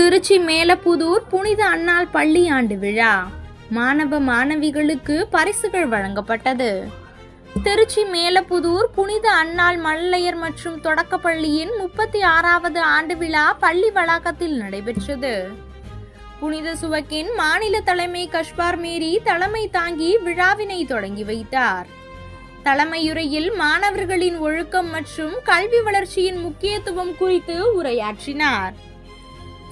திருச்சி மேலப்புதூர் புனித அன்னாள் பள்ளி ஆண்டு விழா. மாணவ மாணவிகளுக்கு பரிசுகள் வழங்கப்பட்டது. திருச்சி மேலப்புதூர் புனித அன்னாள் மழலையர் மற்றும் தொடக்கப்பள்ளியின் 36வது ஆண்டு விழா பள்ளி வளாகத்தில் நடைபெற்றது. புனித சுவக்கின் மாநில தலைமை கஷ்பார் மேரி தலைமை தாங்கி விழாவினை தொடங்கி வைத்தார். தலைமையுரையில் மாணவர்களின் ஒழுக்கம் மற்றும் கல்வி வளர்ச்சியின் முக்கியத்துவம் குறித்து உரையாற்றினார்.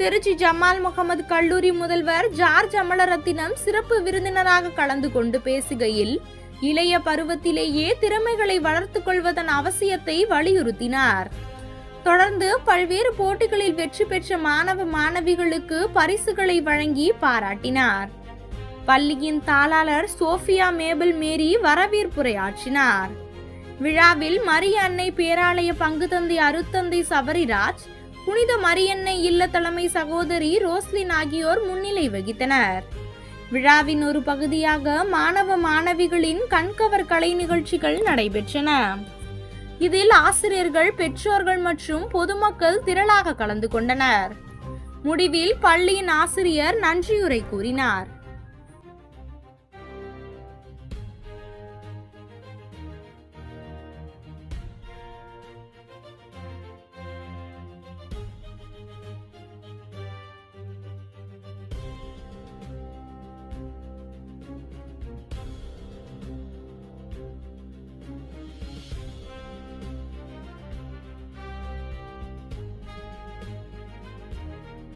திருச்சி ஜமால் முகமது கல்லூரி முதல்வர் ஜார்ஜ் அமலரத்தினம் சிறப்பு விருந்தினராக கலந்து கொண்டு பேசுகையில், இளைய பருவத்திலேயே திறமைகளை வளர்த்துக் கொள்வதன் அவசியத்தை வலியுறுத்தினார். தொடர்ந்து பல்வேறு போட்டிகளில் வெற்றி பெற்ற மாணவ மாணவிகளுக்கு பரிசுகளை வழங்கி பாராட்டினார். பள்ளியின் தாளாளர் சோஃபியா மேபிள் மேரி வரவேற்புரையாற்றினார். விழாவில் மரிய அன்னை பேராலய பங்கு தந்தை அருத்தந்தை சபரிராஜ், புனித மரியன்னை இல்ல தலைமை சகோதரி ரோஸ்லின் ஆகியோர் முன்னிலை வகித்தனர். விழாவின் ஒரு பகுதியாக மாணவ மாணவிகளின் கண்கவர் கலை நிகழ்ச்சிகள் நடைபெற்றன. இதில் ஆசிரியர்கள், பெற்றோர்கள் மற்றும் பொதுமக்கள் திரளாக கலந்து கொண்டனர். முடிவில் பள்ளியின் ஆசிரியர் நன்றியுரை கூறினார்.